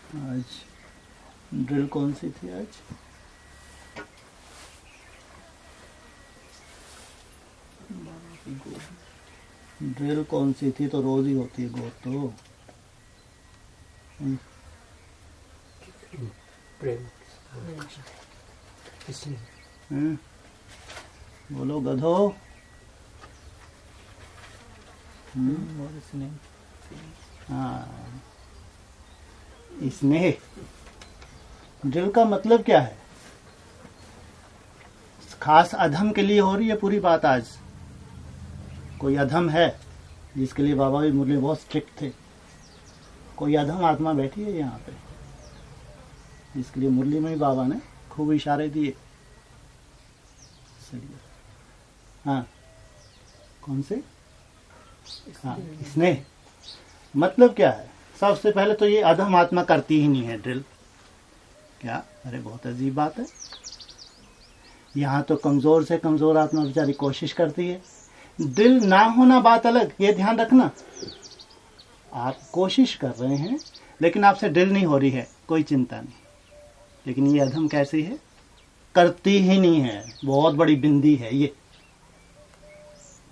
आज ड्रिल कौन सी थी आज? ड्रिल कौन सी थी? तो रोज ही होती है गोद तो। बोलो गधो। हाँ, स्नेह। ड्रिल का मतलब क्या है? खास अधम के लिए हो रही है पूरी बात आज। कोई अधम है जिसके लिए बाबा भी मुरली बहुत स्ट्रिक्ट थे। कोई अधम आत्मा बैठी है यहाँ पे जिसके लिए मुरली में ही बाबा ने खूब इशारे दिए। हाँ, कौन से? हाँ, स्नेह मतलब क्या है? सबसे पहले तो ये अधम आत्मा करती ही नहीं है ड्रिल। क्या? अरे बहुत अजीब बात है। यहाँ तो कमजोर से कमजोर आत्मा बेचारी कोशिश करती है। ड्रिल ना होना बात अलग, ये ध्यान रखना। आप कोशिश कर रहे हैं लेकिन आपसे ड्रिल नहीं हो रही है, कोई चिंता नहीं। लेकिन ये अधम कैसी है? करती ही नहीं है। बहुत बड़ी बिंदी है ये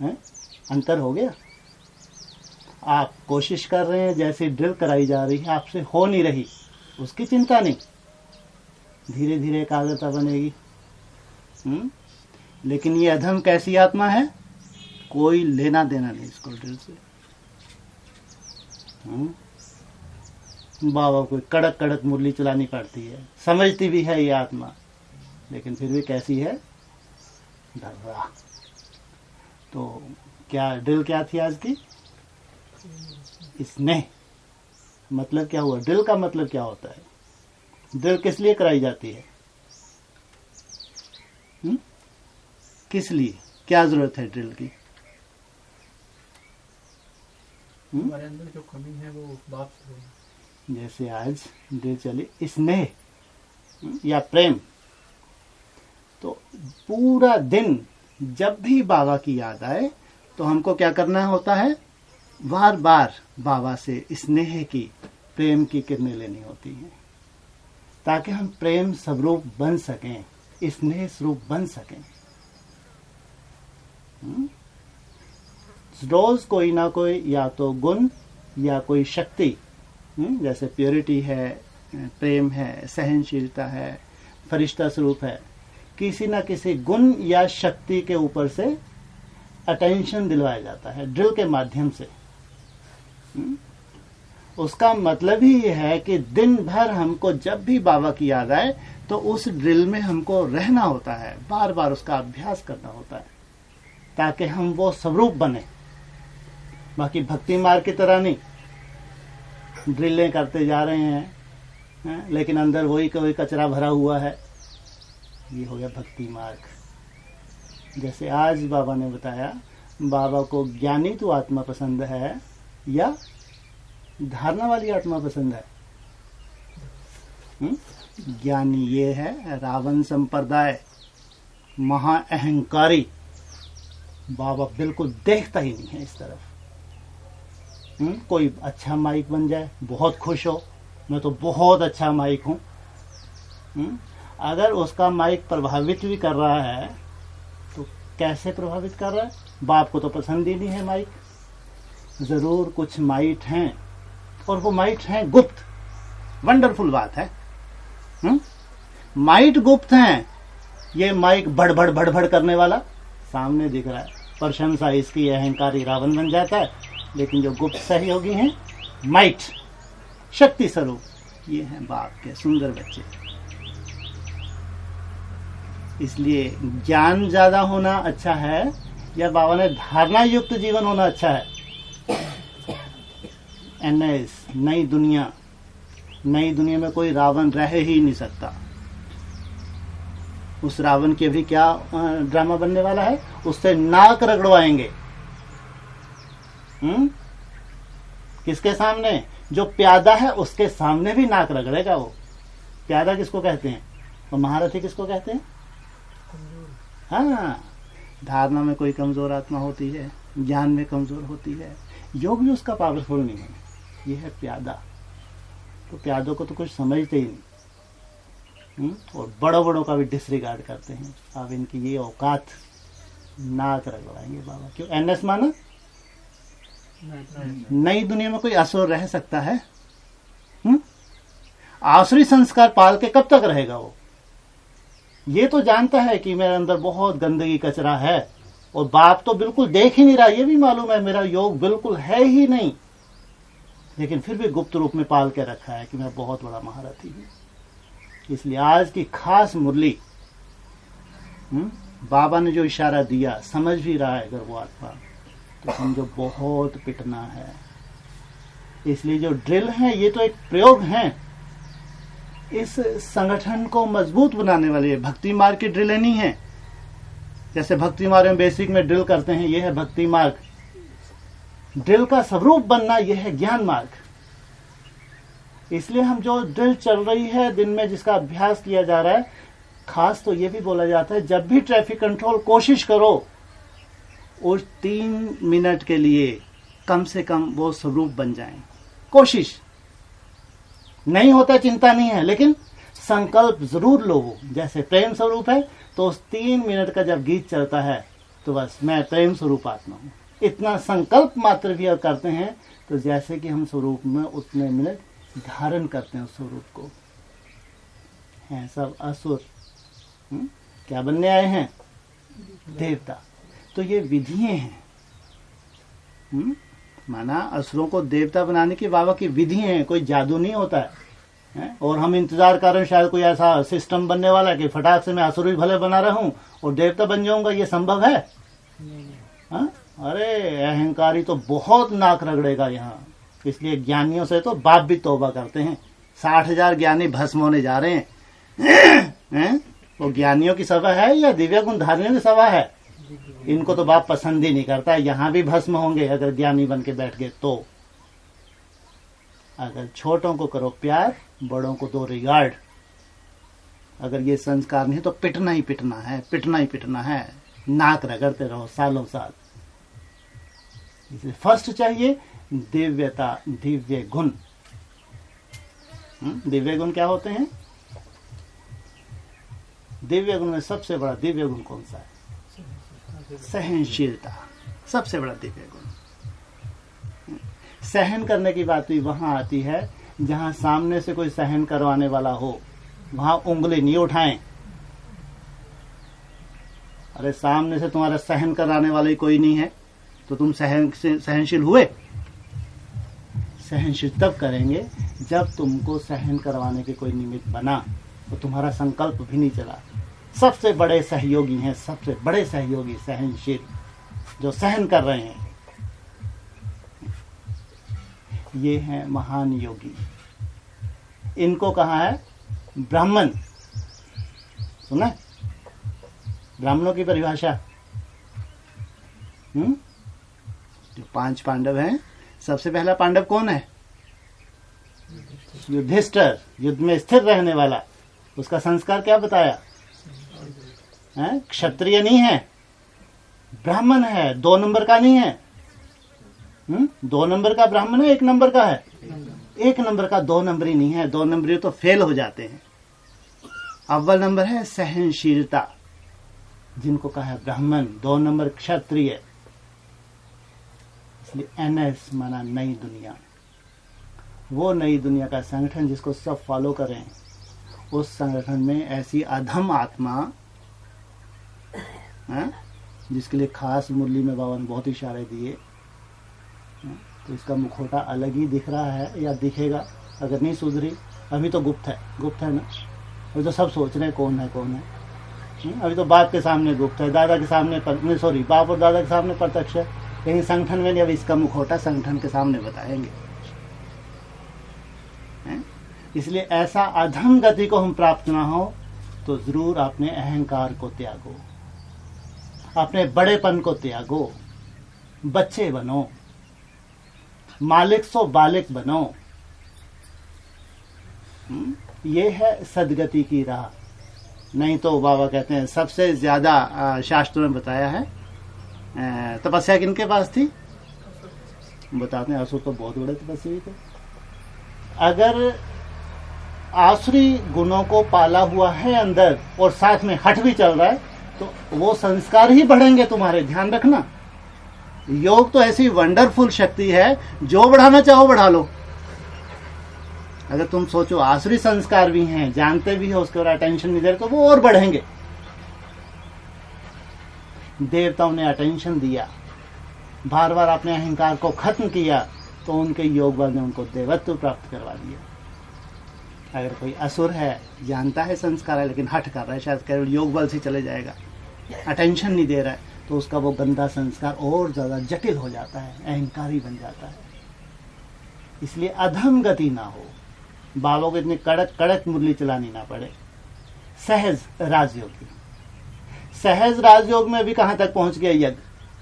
है? अंतर हो गया। आप कोशिश कर रहे हैं, जैसे ड्रिल कराई जा रही है आपसे हो नहीं रही, उसकी चिंता नहीं, धीरे धीरे एकाग्रता बनेगी। लेकिन ये अधम कैसी आत्मा है? कोई लेना देना नहीं इसको ड्रिल से। बाबा को कड़क कड़क मुरली चलानी पड़ती है, समझती भी है ये आत्मा, लेकिन फिर भी कैसी है? डर्रा। तो क्या ड्रिल क्या थी आज की? स्नेह। मतलब क्या हुआ? ड्रिल का मतलब क्या होता है? ड्रिल किस लिए कराई जाती है? किस लिए? क्या जरूरत है ड्रिल की? हमारे अंदर जो कमी है वो बाप से। जैसे आज ड्रिल चली स्नेह या प्रेम, तो पूरा दिन जब भी बाबा की याद आए तो हमको क्या करना होता है? बार बार बाबा से स्नेह की, प्रेम की किरणें लेनी होती हैं, ताकि हम प्रेम स्वरूप बन सकें, स्नेह स्वरूप बन सकें। रोज कोई ना कोई या तो गुण या कोई शक्ति, जैसे प्योरिटी है, प्रेम है, सहनशीलता है, फरिश्ता स्वरूप है, किसी ना किसी गुण या शक्ति के ऊपर से अटेंशन दिलवाया जाता है ड्रिल के माध्यम से। उसका मतलब ही यह है कि दिन भर हमको जब भी बाबा की याद आए तो उस ड्रिल में हमको रहना होता है, बार बार उसका अभ्यास करना होता है, ताकि हम वो स्वरूप बने। बाकी भक्ति मार्ग की तरह नहीं, ड्रिलें करते जा रहे हैं लेकिन अंदर वही कोई कचरा भरा हुआ है। ये हो गया भक्ति मार्ग। जैसे आज बाबा ने बताया, बाबा को ज्ञानी तो आत्मा पसंद है या धारणा वाली आत्मा पसंद है? ज्ञानी ये है रावण संप्रदाय, महा अहंकारी। बाबा बिल्कुल देखता ही नहीं है इस तरफ। कोई अच्छा माइक बन जाए, बहुत खुश हो, मैं तो बहुत अच्छा माइक हूं। अगर उसका माइक प्रभावित भी कर रहा है तो कैसे प्रभावित कर रहा है? बाप को तो पसंद ही नहीं है माइक। जरूर कुछ माइट हैं, और वो माइट हैं गुप्त। वंडरफुल बात है। माइट गुप्त हैं। ये माइक बड़बड़ बड़बड़ करने वाला सामने दिख रहा है, प्रशंसा इसकी, अहंकारी रावण बन जाता है। लेकिन जो गुप्त सहयोगी हैं, माइट, शक्ति स्वरूप, ये हैं बाप के सुंदर बच्चे। इसलिए ज्ञान ज्यादा होना अच्छा है या बाबा ने धारणा युक्त जीवन होना अच्छा है? एनएस, नई दुनिया। नई दुनिया में कोई रावण रह ही नहीं सकता। उस रावण के भी क्या ड्रामा बनने वाला है? उससे नाक रगड़वाएंगे। किसके सामने? जो प्यादा है उसके सामने भी नाक रगड़ेगा वो। प्यादा किसको कहते हैं और महारथी किसको कहते हैं? हाँ, धारणा में कोई कमजोर आत्मा होती है, ज्ञान में कमजोर होती है, योग भी उसका पावरफुल नहीं है, ये है प्यादा। तो प्यादों को तो कुछ समझते ही नहीं। और बड़ों बड़ों का भी डिसरिगार्ड करते हैं। अब इनकी ये औकात, नाक रगड़ाएंगे बाबा। क्यों? एनएस माना नई दुनिया में कोई असुर रह सकता है? आसुरी संस्कार पाल के कब तक रहेगा वो? ये तो जानता है कि मेरे अंदर बहुत गंदगी कचरा है, और बाप तो बिल्कुल देख ही नहीं रहा, ये भी मालूम है मेरा योग बिल्कुल है ही नहीं, लेकिन फिर भी गुप्त रूप में पाल के रखा है कि मैं बहुत बड़ा महारथी हूं। इसलिए आज की खास मुरली, बाबा ने जो इशारा दिया, समझ भी रहा है अगर वो आत्मा, तो समझो बहुत पिटना है। इसलिए जो ड्रिल है ये तो एक प्रयोग है, इस संगठन को मजबूत बनाने वाली भक्ति मार्ग की ड्रिल नहीं है। जैसे भक्ति मार्ग में बेसिक में ड्रिल करते हैं, ये है भक्ति मार्ग। ड्रिल का स्वरूप बनना यह है ज्ञान मार्ग। इसलिए हम जो ड्रिल चल रही है दिन में, जिसका अभ्यास किया जा रहा है, खास तो ये भी बोला जाता है जब भी ट्रैफिक कंट्रोल कोशिश करो उस 3 मिनट के लिए कम से कम वो स्वरूप बन जाए। कोशिश नहीं होता चिंता नहीं है, लेकिन संकल्प जरूर लो। जैसे प्रेम स्वरूप है तो उस 3 मिनट का जब गीत चलता है तो बस मैं प्रेम स्वरूप आत्मा हूं, इतना संकल्प मात्र भी करते हैं तो जैसे कि हम स्वरूप में उतने मिनट धारण करते हैं उस स्वरूप को। हैं सब असुर, क्या बनने आए हैं? देवता। तो ये विधियां हैं। माना असुरों को देवता बनाने की बाबा की विधि है, कोई जादू नहीं होता है। और हम इंतजार कर रहे हैं शायद कोई ऐसा सिस्टम बनने वाला है कि फटाक से मैं असुर भी भले बना रहा हूं और देवता बन जाऊंगा। ये संभव है? अरे अहंकारी तो बहुत नाक रगड़ेगा यहाँ। इसलिए ज्ञानियों से तो बाप भी तौबा करते हैं। 60,000 ज्ञानी भस्म होने जा रहे हैं। वो ज्ञानियों की सभा है या दिव्य गुण धारियों की सभा है? इनको तो बाप पसंद ही नहीं करता। यहाँ भी भस्म होंगे अगर ज्ञानी बन के बैठ गए तो। अगर छोटों को करो प्यार, बड़ों को दो रिगार्ड। अगर ये संस्कार नहीं तो पिटना ही पिटना है, पिटना ही पिटना है। नाक रगड़ते रहो सालों साल। इसलिए फर्स्ट चाहिए दिव्यता, दिव्य गुण। दिव्य गुण क्या होते हैं? दिव्य गुण में सबसे बड़ा दिव्य गुण कौन सा है? सहनशीलता। सबसे बड़ा दिव्य गुण। सहन करने की बात भी वहां आती है जहां सामने से कोई सहन करवाने वाला हो, वहां उंगली नहीं उठाएं। अरे सामने से तुम्हारा सहन कराने वाला ही कोई नहीं है तो तुम सहनशील हुए? सहनशील तब करेंगे जब तुमको सहन करवाने के कोई निमित्त बना तो तुम्हारा संकल्प भी नहीं चला। सबसे बड़े सहयोगी हैं, सबसे बड़े सहयोगी सहनशील, जो सहन कर रहे हैं। ये हैं महान योगी। इनको कहा है ब्राह्मण। सुना ब्राह्मणों की परिभाषा? जो 5 पांडव हैं, सबसे पहला पांडव कौन है? युधिष्ठिर, युद्ध में स्थिर रहने वाला। उसका संस्कार क्या बताया? क्षत्रिय नहीं है, ब्राह्मण है। 2 नंबर का नहीं है। 2 नंबर का ब्राह्मण है, 1 नंबर का है। 1 नंबर का 2 नंबरी नहीं है। 2 नंबरी तो फेल हो जाते हैं। अव्वल नंबर है सहनशीलता, जिनको कहा है ब्राह्मण। 2 नंबर क्षत्रिय। इसलिए एनएस माना नई दुनिया। वो नई दुनिया का संगठन जिसको सब फॉलो करें। उस संगठन में ऐसी अधम आत्मा, जिसके लिए खास मुरली में बाबा ने बहुत इशारे दिए, तो इसका मुखौटा अलग ही दिख रहा है या दिखेगा अगर नहीं सुधरी। अभी तो गुप्त है ना। अभी तो सब सोच रहे हैं कौन है कौन है। अभी तो बाप के सामने गुप्त है, दादा के सामने बाप और दादा के सामने प्रत्यक्ष है, लेकिन संगठन में नहीं। अब इसका मुखौटा संगठन के सामने बताएंगे। इसलिए ऐसा अधम गति को हम प्राप्त ना हो तो जरूर अपने अहंकार को त्यागो, अपने बड़ेपन को त्यागो, बच्चे बनो, मालिक सो बालिक बनो। ये है सदगति की राह। नहीं तो बाबा कहते हैं सबसे ज्यादा शास्त्रों में बताया है तपस्या किनके पास थी? बताते हैं असुर तो बहुत बड़े तपस्वी थे। अगर आसुरी गुणों को पाला हुआ है अंदर और साथ में हठ भी चल रहा है, तो वो संस्कार ही बढ़ेंगे तुम्हारे, ध्यान रखना। योग तो ऐसी वंडरफुल शक्ति है, जो बढ़ाना चाहो बढ़ा लो। अगर तुम सोचो आसुरी संस्कार भी हैं, जानते भी हो, उसके ऊपर अटेंशन नहीं दे रहे, तो वो और बढ़ेंगे। देवताओं ने अटेंशन दिया, बार बार अपने अहंकार को खत्म किया, तो उनके योग बल ने उनको देवत्व प्राप्त करवा दिया। अगर कोई असुर है, जानता है संस्कार है, लेकिन हठ कर रहा है, शायद केवल योग बल से चले जाएगा, अटेंशन नहीं दे रहा है, तो उसका वो गंदा संस्कार और ज्यादा जटिल हो जाता है, अहंकारी बन जाता है। इसलिए अधम गति ना हो, बालों को इतनी कड़क कड़क मुरली चलानी ना पड़े। सहज राजयोग, सहज राजयोग में भी कहां तक पहुंच गए यज्ञ,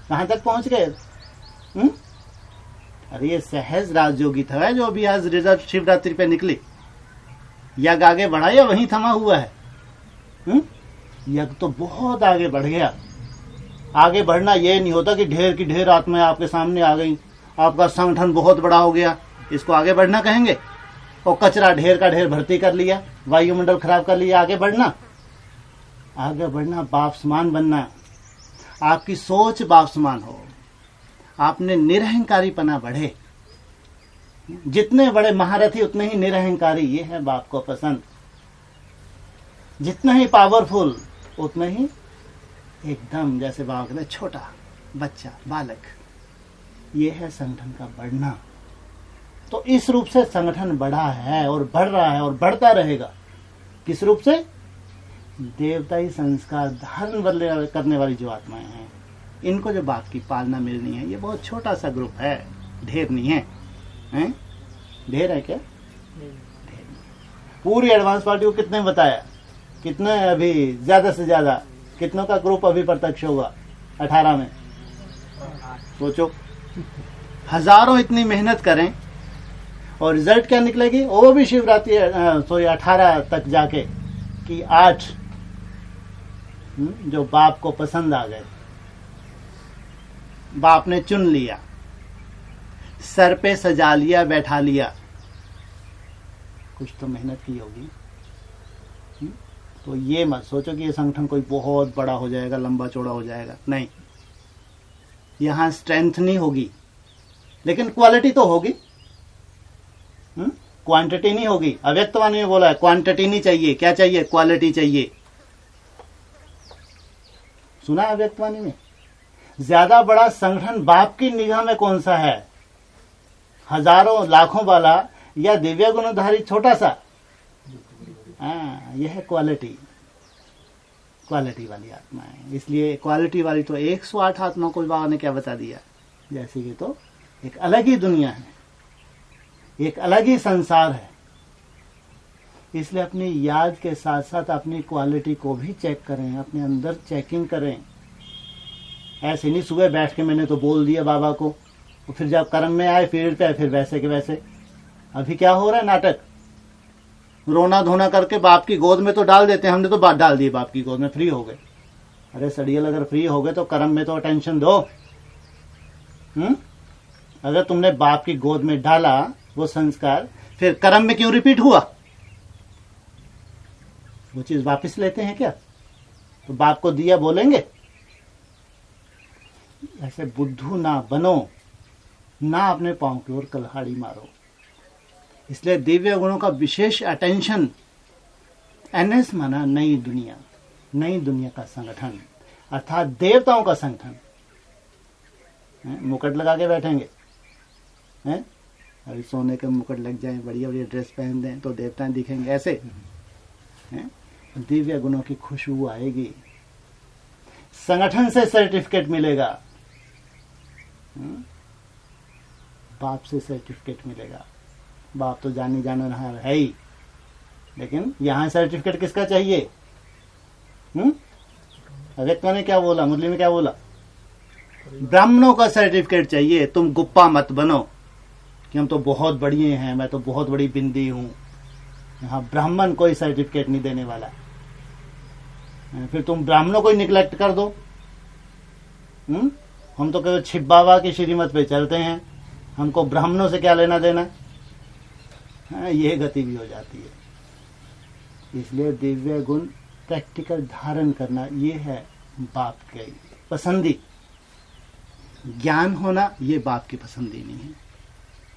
कहां तक पहुंच गए? अरे ये सहज राजयोगी था जो अभी आज रिजर्व शिवरात्रि पे निकली। यज्ञ आगे बढ़ा या वहीं थमा हुआ है? यज्ञ तो बहुत आगे बढ़ गया। आगे बढ़ना ये नहीं होता कि ढेर की ढेर आत्माएं आपके सामने आ गई, आपका संगठन बहुत बड़ा हो गया, इसको आगे बढ़ना कहेंगे। और कचरा ढेर का ढेर भर्ती कर लिया, वायुमंडल खराब कर लिया, आगे बढ़ना? आगे बढ़ना बाप समान बनना, आपकी सोच बाप समान हो, आपने निरहंकारीपना बढ़े। जितने बड़े महारथी उतने ही निरहंकारी, ये है बाप को पसंद। जितना ही पावरफुल उतने ही एकदम जैसे बाप कहते छोटा बच्चा, बालक। ये है संगठन का बढ़ना। तो इस रूप से संगठन बढ़ा है और बढ़ रहा है और बढ़ता रहेगा। किस रूप से? देवताई संस्कार धारण करने वाली जो आत्माएं हैं, इनको जो बाप की पालना मिलनी है, ये बहुत छोटा सा ग्रुप है, ढेर नहीं है। हैं? ढेर है क्या? ढेर नहीं। पूरी एडवांस पार्टी को कितने बताया? कितने अभी ज्यादा से ज्यादा कितनों का ग्रुप अभी प्रत्यक्ष होगा 18 में? सोचो, हजारों इतनी मेहनत करें और रिजल्ट क्या निकलेगी? वो भी शिवरात्रि 18 तक जाके कि 8 जो बाप को पसंद आ गए, बाप ने चुन लिया, सर पे सजा लिया, बैठा लिया। कुछ तो मेहनत की होगी। तो ये मत सोचो कि ये संगठन कोई बहुत बड़ा हो जाएगा, लंबा चौड़ा हो जाएगा। नहीं, यहां स्ट्रेंथ नहीं होगी, लेकिन क्वालिटी तो होगी। क्वांटिटी नहीं होगी। अव्यक्तवाणी में बोला है क्वांटिटी नहीं चाहिए, क्या चाहिए? क्वालिटी चाहिए। सुना है अव्यक्तवाणी में? ज्यादा बड़ा संगठन बाप की निगाह में कौन सा है? हजारों लाखों वाला या दिव्य गुणधारी छोटा सा? यह है क्वालिटी, क्वालिटी वाली आत्मा है। इसलिए क्वालिटी वाली तो 108 आत्मा को बाबा ने क्या बता दिया, जैसे कि तो एक अलग ही दुनिया है, एक अलग ही संसार है। इसलिए अपनी याद के साथ साथ अपनी क्वालिटी को भी चेक करें, अपने अंदर चेकिंग करें। ऐसे नहीं सुबह बैठ के मैंने तो बोल दिया बाबा को, और फिर जब कर्म में आए फील्ड पे फिर वैसे के वैसे। अभी क्या हो रहा है? नाटक, रोना धोना करके बाप की गोद में तो डाल देते हैं। हमने तो बात डाल दी बाप की गोद में, फ्री हो गए। अरे सड़ियल, अगर फ्री हो गए तो कर्म में तो अटेंशन दो। अगर तुमने बाप की गोद में डाला वो संस्कार, फिर कर्म में क्यों रिपीट हुआ? वो चीज वापस लेते हैं क्या? तो बाप को दिया बोलेंगे? ऐसे बुद्धू ना बनो, ना अपने पांव की ओर कल्हाड़ी मारो। इसलिए दिव्य गुणों का विशेष अटेंशन। एनएस माना नई दुनिया, नई दुनिया का संगठन, अर्थात देवताओं का संगठन। मुकुट लगा के बैठेंगे हैं? अभी सोने के मुकुट लग जाए, बढ़िया बढ़िया ड्रेस पहन दें तो देवताएं दिखेंगे ऐसे हैं? दिव्य गुणों की खुशबू आएगी, संगठन से सर्टिफिकेट मिलेगा, बाप से सर्टिफिकेट मिलेगा। बाप तो जानी जाना रहा है ही, लेकिन यहां सर्टिफिकेट किसका चाहिए? अव्यक्त ने क्या बोला, मुरली में क्या बोला? ब्राह्मणों का सर्टिफिकेट चाहिए। तुम गुप्पा मत बनो कि हम तो बहुत बढ़िया हैं, मैं तो बहुत बड़ी बिंदी हूं। यहाँ ब्राह्मण कोई सर्टिफिकेट नहीं देने वाला। फिर तुम ब्राह्मणों को ही निग्लेक्ट कर दो। हम तो केवल छिप बाबा की श्रीमत पे चलते हैं, हमको ब्राह्मणों से क्या लेना देना। ये गति भी हो जाती है। इसलिए दिव्य गुण प्रैक्टिकल धारण करना ये है बाप की पसंदी। ज्ञान होना ये बाप की पसंदी नहीं है।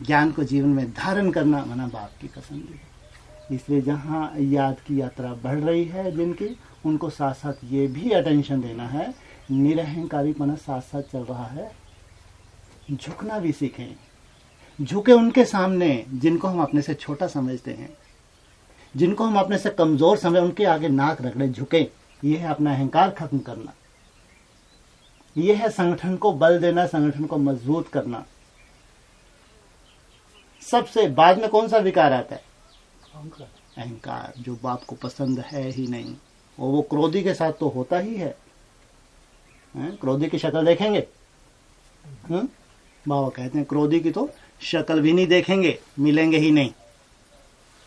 ज्ञान को जीवन में धारण करना माना बाप की पसंदी है। इसलिए जहाँ याद की यात्रा बढ़ रही है जिनकी, उनको साथ साथ ये भी अटेंशन देना है, निरहंकारी पना साथ साथ चल रहा है। झुकना भी सीखें। झुके उनके सामने जिनको हम अपने से छोटा समझते हैं, जिनको हम अपने से कमजोर समझे, उनके आगे नाक रगड़े, झुके। ये है अपना अहंकार खत्म करना। ये है संगठन को बल देना, संगठन को मजबूत करना। सबसे बाद में कौन सा विकार आता है? अहंकार, जो बाप को पसंद है ही नहीं। और वो क्रोधी के साथ तो होता ही है। क्रोधी की शक्ल देखेंगे? बाबा कहते हैं क्रोधी की तो शक्ल भी नहीं देखेंगे, मिलेंगे ही नहीं।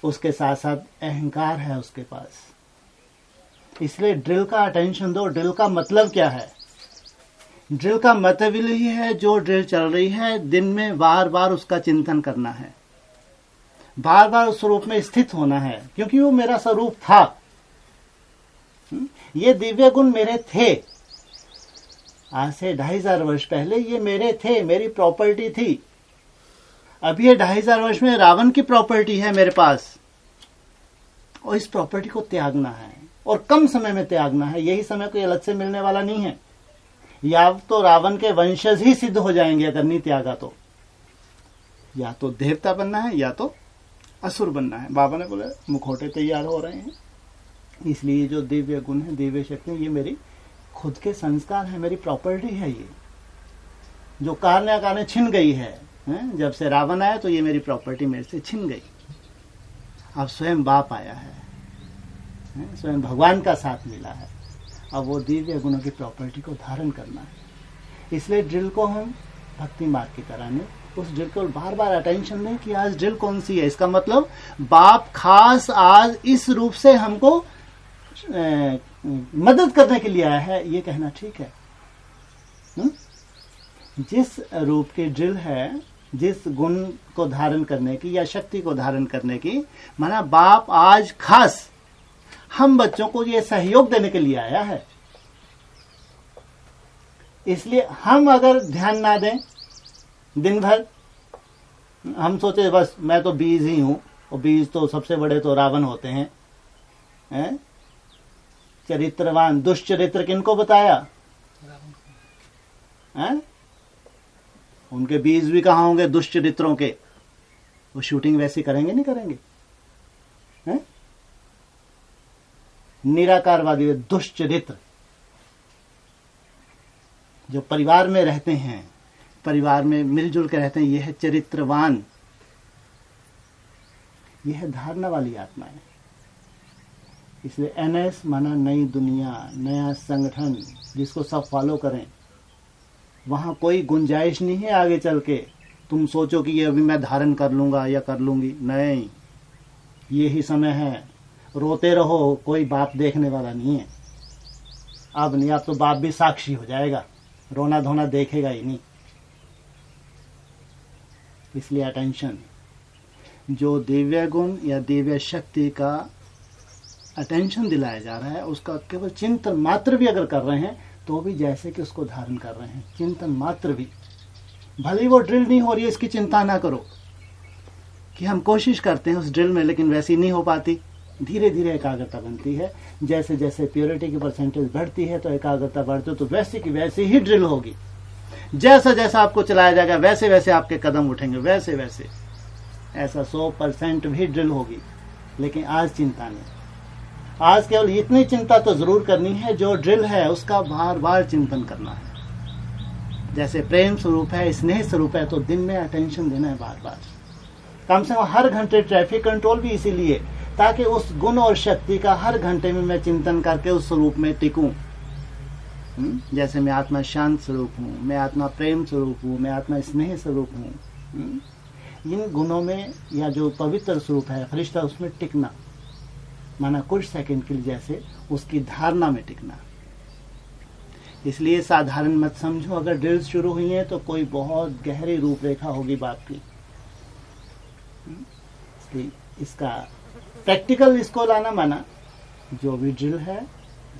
उसके साथ साथ अहंकार है उसके पास। इसलिए ड्रिल का अटेंशन दो। ड्रिल का मतलब क्या है? ड्रिल का मतलब यही है, जो ड्रिल चल रही है दिन में बार बार उसका चिंतन करना है, बार बार उस स्वरूप में स्थित होना है, क्योंकि वो मेरा स्वरूप था। ये दिव्य गुण मेरे थे। आज से 2500 वर्ष पहले ये मेरे थे, मेरी प्रॉपर्टी थी। अभी ये 2500 वर्ष में रावण की प्रॉपर्टी है मेरे पास, और इस प्रॉपर्टी को त्यागना है, और कम समय में त्यागना है। यही समय कोई अलग से मिलने वाला नहीं है। या तो रावण के वंशज ही सिद्ध हो जाएंगे अगर नहीं त्यागा तो। या तो देवता बनना है या तो असुर बनना है। बाबा ने बोला मुखौटे तैयार हो रहे हैं। इसलिए जो दिव्य गुण है, दिव्य शक्ति, ये मेरी खुद के संस्कार है, मेरी प्रॉपर्टी है। ये जो कारणे छिन गई है, जब से रावण आया तो ये मेरी प्रॉपर्टी मेरे से छिन गई। अब स्वयं बाप आया है, स्वयं भगवान का साथ मिला है। अब वो दिव्य गुणों की प्रॉपर्टी को धारण करना है। इसलिए ड्रिल को हम भक्ति मार्ग की तरह ने उस ड्रिल को बार बार अटेंशन दें कि आज ड्रिल कौन सी है। इसका मतलब बाप खास आज इस रूप से हमको मदद करने के लिए आया है, ये कहना ठीक है। जिस रूप की ड्रिल है, जिस गुण को धारण करने की या शक्ति को धारण करने की, माना बाप आज खास हम बच्चों को ये सहयोग देने के लिए आया है। इसलिए हम अगर ध्यान ना दें दिन भर, हम सोचे बस मैं तो बीज ही हूं, और बीज तो सबसे बड़े तो रावण होते हैं। चरित्रवान दुष्चरित्र किनको बताया? उनके बीज भी कहाँ होंगे दुष्चरित्रों के? वो शूटिंग वैसी करेंगे नहीं करेंगे? निराकारवादी दुष्चरित्र जो परिवार में रहते हैं, परिवार में मिलजुल के रहते हैं, यह है चरित्रवान, यह है धारणा वाली आत्मा है। इसलिए एनएस माना नई दुनिया, नया संगठन, जिसको सब फॉलो करें। वहां कोई गुंजाइश नहीं है आगे चल के तुम सोचो कि ये अभी मैं धारण कर लूंगा या कर लूंगी। नहीं, ये ही समय है। रोते रहो, कोई बाप देखने वाला नहीं है। अब नहीं, अब तो बाप भी साक्षी हो जाएगा, रोना धोना देखेगा ही नहीं। इसलिए अटेंशन, जो दिव्य गुण या दिव्य शक्ति का अटेंशन दिलाया जा रहा है, उसका केवल चिंतन मात्र भी अगर कर रहे हैं तो भी जैसे कि उसको धारण कर रहे हैं। चिंतन मात्र भी, भले वो ड्रिल नहीं हो रही है, इसकी चिंता ना करो कि हम कोशिश करते हैं उस ड्रिल में लेकिन वैसी नहीं हो पाती। धीरे धीरे एकाग्रता बनती है। जैसे जैसे प्योरिटी की परसेंटेज बढ़ती है तो एकाग्रता बढ़ती है, तो वैसे की वैसे ही ड्रिल होगी। जैसा जैसा आपको चलाया जाएगा वैसे वैसे आपके कदम उठेंगे, वैसे वैसे ऐसा 100% भी ड्रिल होगी। लेकिन आज चिंता नहीं, आज केवल इतनी चिंता तो जरूर करनी है, जो ड्रिल है उसका बार बार चिंतन करना है। जैसे प्रेम स्वरूप है, स्नेह स्वरूप है, तो दिन में अटेंशन देना है बार बार। कम से कम हर घंटे ट्रैफिक कंट्रोल भी इसीलिए, ताकि उस गुण और शक्ति का हर घंटे में मैं चिंतन करके उस स्वरूप में टिकूं। जैसे मैं आत्मा शांत स्वरूप हूँ, मैं आत्मा प्रेम स्वरूप हूँ, मैं आत्मा स्नेह स्वरूप हूँ। इन गुणों में या जो पवित्र स्वरूप है फरिश्ता, उसमें टिकना, माना कुछ सेकंड के लिए जैसे उसकी धारणा में टिकना। इसलिए साधारण मत समझो। अगर ड्रिल्स शुरू हुई हैं तो कोई बहुत गहरी रूपरेखा होगी बाप की। इसका प्रैक्टिकल इसको लाना, माना जो भी ड्रिल है,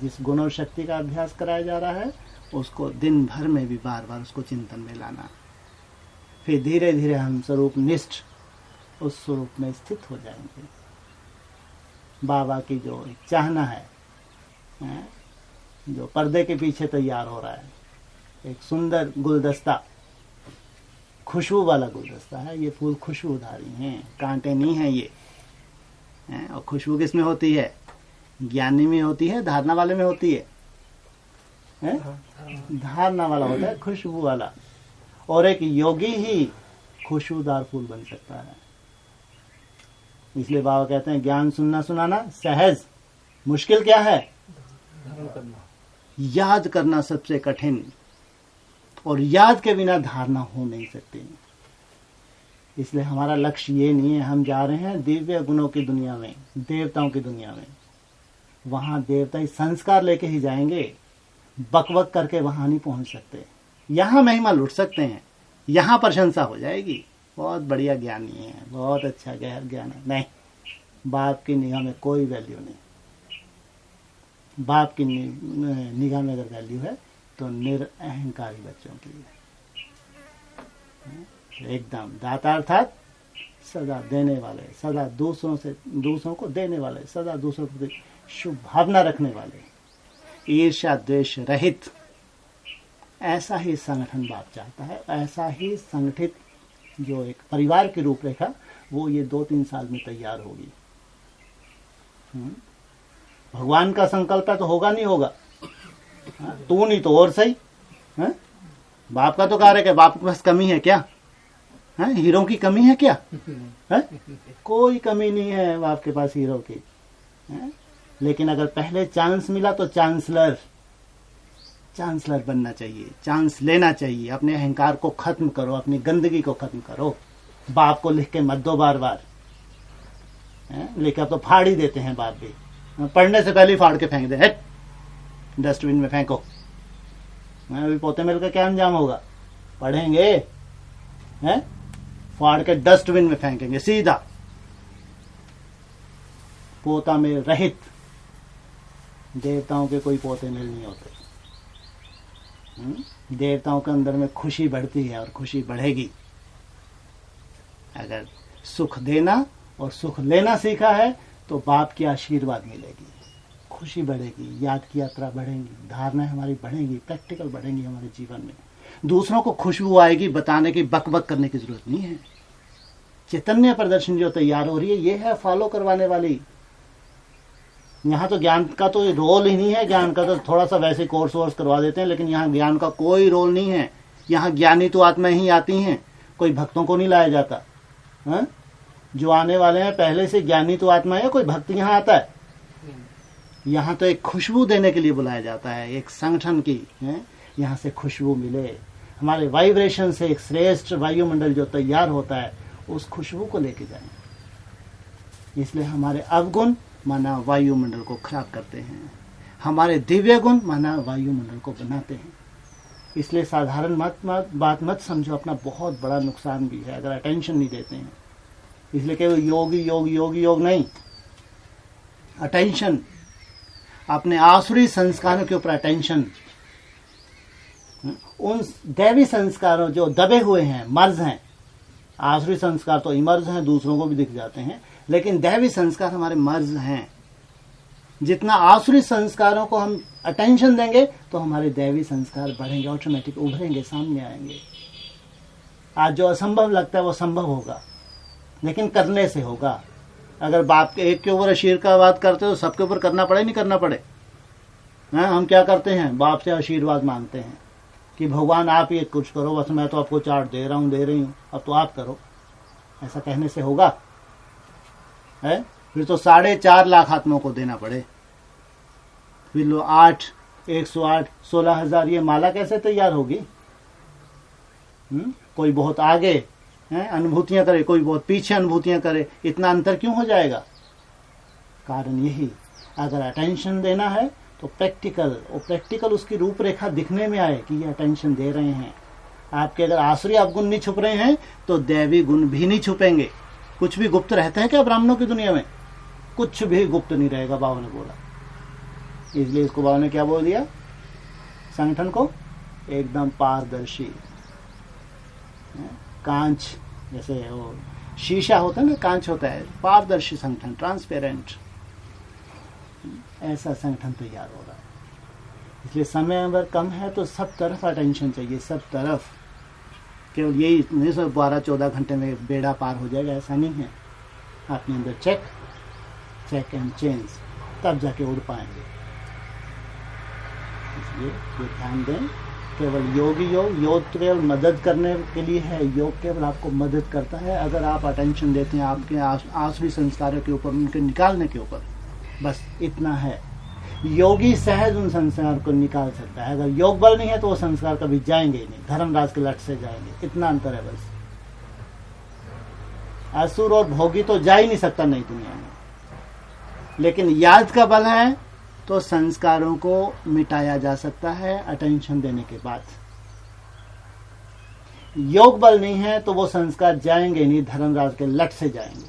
जिस गुण और शक्ति का अभ्यास कराया जा रहा है, उसको दिन भर में भी बार बार उसको चिंतन में लाना। फिर धीरे धीरे हम स्वरूप निष्ठ उस स्वरूप में स्थित हो जाएंगे। बाबा की जो चाहना है, जो पर्दे के पीछे तैयार हो रहा है, एक सुंदर गुलदस्ता, खुशबू वाला गुलदस्ता है। ये फूल खुशबूधारी हैं, कांटे नहीं हैं ये। और खुशबू किस में होती है? ज्ञानी में होती है, धारणा वाले में होती है, धारणा वाला होता है खुशबू वाला। और एक योगी ही खुशबूदार फूल बन सकता है। इसलिए बाबा कहते हैं ज्ञान सुनना सुनाना सहज, मुश्किल क्या है? याद करना सबसे कठिन। और याद के बिना धारणा हो नहीं सकती। इसलिए हमारा लक्ष्य ये नहीं है, हम जा रहे हैं दिव्य गुणों की दुनिया में, देवताओं की दुनिया में। वहां देवता संस्कार लेके ही जाएंगे, बकबक करके वहां नहीं पहुंच सकते। यहां महिमा लुट सकते हैं, यहां प्रशंसा हो जाएगी, बहुत बढ़िया ज्ञानी है, बहुत अच्छा गहर ज्ञान है। नहीं, बाप की निगाह में कोई वैल्यू नहीं। बाप की निगाह में अगर वैल्यू है तो निरअहंकारी बच्चों की है। एकदम दाता अर्थात सदा देने वाले, सदा दूसरों को देने वाले, सदा दूसरों के प्रति शुभ भावना रखने वाले, ईर्ष्या द्वेष रहित। ऐसा ही संगठन बाप चाहता है। ऐसा ही संगठित जो एक परिवार की रूपरेखा, वो ये 2-3 साल में तैयार होगी। भगवान का संकल्प है तो होगा नहीं होगा। तू नहीं तो और सही है? बाप का तो कार्य है। बाप के पास कमी है क्या? है? हीरो की कमी है क्या? है? कोई कमी नहीं है बाप के पास हीरो की है? लेकिन अगर पहले चांस मिला तो चांसलर बनना चाहिए, चांस लेना चाहिए। अपने अहंकार को खत्म करो, अपनी गंदगी को खत्म करो। बाप को लिख के मत दो बार बार, लेकिन अब तो फाड़ ही देते हैं बाप भी। पढ़ने से पहले ही फाड़ के फेंक दे, डस्टबिन में फेंको। अभी पोते मिलकर क्या अंजाम होगा? पढ़ेंगे हैं, फाड़ के डस्टबिन में फेंकेंगे सीधा। पोता में रहित देवताओं के कोई पोते मिल नहीं होते। देवताओं के अंदर में खुशी बढ़ती है और खुशी बढ़ेगी। अगर सुख देना और सुख लेना सीखा है तो बाप की आशीर्वाद मिलेगी, खुशी बढ़ेगी, याद की यात्रा बढ़ेगी, धारणाएं हमारी बढ़ेंगी, प्रैक्टिकल बढ़ेंगी हमारे जीवन में। दूसरों को खुशबू आएगी, बताने की, बकबक करने की जरूरत नहीं है। चैतन्य प्रदर्शन जो तैयार हो रही है, ये है फॉलो करवाने वाली। यहाँ तो ज्ञान का तो रोल ही नहीं है। ज्ञान का तो थोड़ा सा वैसे कोर्स वोर्स करवा देते हैं, लेकिन यहाँ ज्ञान का कोई रोल नहीं है। यहाँ ज्ञानी तो आत्मा ही आती हैं, कोई भक्तों को नहीं लाया जाता। हा? जो आने वाले हैं पहले से ज्ञानी तो आत्मा है, कोई भक्त यहाँ आता है? यहाँ तो एक खुशबू देने के लिए बुलाया जाता है, एक संगठन की है? यहाँ से खुशबू मिले, हमारे वाइब्रेशन से एक श्रेष्ठ वायुमंडल जो तैयार होता है, उस खुशबू को लेके जाएं। इसलिए हमारे अवगुण माना वायुमंडल को खराब करते हैं, हमारे दिव्य गुण माना वायुमंडल को बनाते हैं। इसलिए साधारण बात मत समझो, अपना बहुत बड़ा नुकसान भी है अगर अटेंशन नहीं देते हैं। इसलिए केवल योगी योगी योगी योग नहीं, अटेंशन, अपने आसुरी संस्कारों के ऊपर अटेंशन। उन दैवी संस्कारों जो दबे हुए हैं, मर्ज हैं। आसुरी संस्कार तो इमर्ज हैं, दूसरों को भी दिख जाते हैं, लेकिन दैवी संस्कार हमारे मर्ज हैं। जितना आसुरी संस्कारों को हम अटेंशन देंगे तो हमारे दैवी संस्कार बढ़ेंगे, ऑटोमेटिक उभरेंगे, सामने आएंगे। आज जो असंभव लगता है वो संभव होगा, लेकिन करने से होगा। अगर बाप के एक के ऊपर आशीर्वाद करते हो तो सबके ऊपर करना पड़े, नहीं करना पड़े। हम क्या करते हैं? बाप से आशीर्वाद मांगते हैं कि भगवान आप ये कुछ करो, बस मैं तो आपको चार्ट दे रही हूँ, अब तो आप करो। ऐसा कहने से होगा? है? फिर तो 4.5 लाख आत्माओं को देना पड़े। फिर लो 8, 108, 16,000 ये माला कैसे तैयार होगी? कोई बहुत आगे अनुभूतियां करे, कोई बहुत पीछे अनुभूतियां करे, इतना अंतर क्यों हो जाएगा? कारण यही, अगर अटेंशन देना है तो प्रैक्टिकल, और प्रैक्टिकल उसकी रूपरेखा दिखने में आए कि ये अटेंशन दे रहे हैं। आपके अगर आसुरी अवगुण नहीं छुप रहे हैं तो दैवी गुण भी नहीं छुपेंगे। कुछ भी गुप्त रहता है क्या ब्राह्मणों की दुनिया में? कुछ भी गुप्त नहीं रहेगा, बाबा ने बोला। इसलिए इसको बाबा ने क्या बोल दिया, संगठन को एकदम पारदर्शी, कांच जैसे वो शीशा होता है ना, कांच होता है, पारदर्शी संगठन, ट्रांसपेरेंट, ऐसा संगठन तैयार हो रहा है। इसलिए समय अगर कम है तो सब तरफ अटेंशन चाहिए, सब तरफ। केवल यही नहीं सो 12-14 घंटे में बेड़ा पार हो जाएगा, ऐसा नहीं है। अपने अंदर चेक एंड चेंज, तब जाके उड़ पाएंगे। इसलिए ये ध्यान दें, केवल योग केवल मदद करने के लिए है, योग केवल आपको मदद करता है अगर आप अटेंशन देते हैं आपके आसुरी संस्कारों के ऊपर, उनके निकालने के ऊपर, बस इतना है। योगी सहज उन संस्कार को निकाल सकता है, अगर योग बल नहीं है तो वो संस्कार कभी जाएंगे ही नहीं, धर्मराज के लट से जाएंगे, इतना अंतर है बस। असुर और भोगी तो जा ही नहीं सकता नई दुनिया में, लेकिन याद का बल है तो संस्कारों को मिटाया जा सकता है अटेंशन देने के बाद। योग बल नहीं है तो वो संस्कार जाएंगे नहीं, धर्मराज के लट से जाएंगे।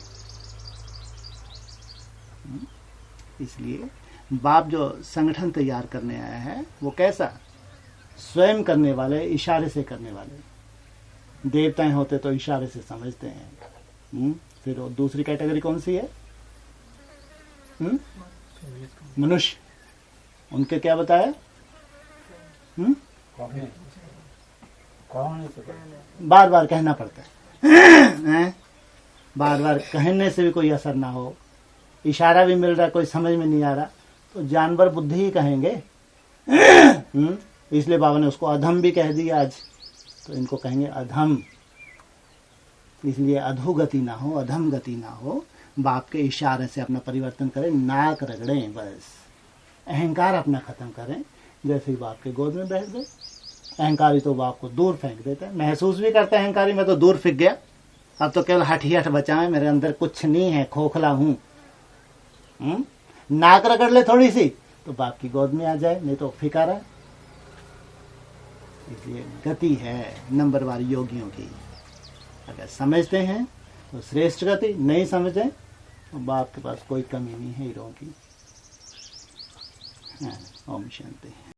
इसलिए बाप जो संगठन तैयार करने आया है वो कैसा, स्वयं करने वाले, इशारे से करने वाले। देवताएं होते तो इशारे से समझते हैं। फिर वो दूसरी कैटेगरी कौन सी है, मनुष्य, उनके क्या बताया, बार बार कहना पड़ता है, बार बार कहने से भी कोई असर ना हो, इशारा भी मिल रहा है, कोई समझ में नहीं आ रहा, तो जानवर बुद्धि ही कहेंगे। इसलिए बाबा ने उसको अधम भी कह दिया आज, तो इनको कहेंगे अधम। इसलिए अधोगति ना हो, अधम गति ना हो, बाप के इशारे से अपना परिवर्तन करें, नाक रगड़ें, बस अहंकार अपना खत्म करें। जैसे ही बाप के गोद में बैठ गए, अहंकारी तो बाप को दूर फेंक देता है, महसूस भी करता है अहंकारी, मैं तो दूर फेंक गया, अब तो केवल हठ ही हठ बचा है, मेरे अंदर कुछ नहीं है, खोखला हूं। नाक रगड़ ले थोड़ी सी तो बाप की गोद में आ जाए, नहीं तो फिका रहा। इसलिए गति है नंबरवार योगियों की, अगर समझते हैं तो श्रेष्ठ गति, नहीं समझे तो बाप के पास कोई कमी नहीं है हीरों की। ओम शांति।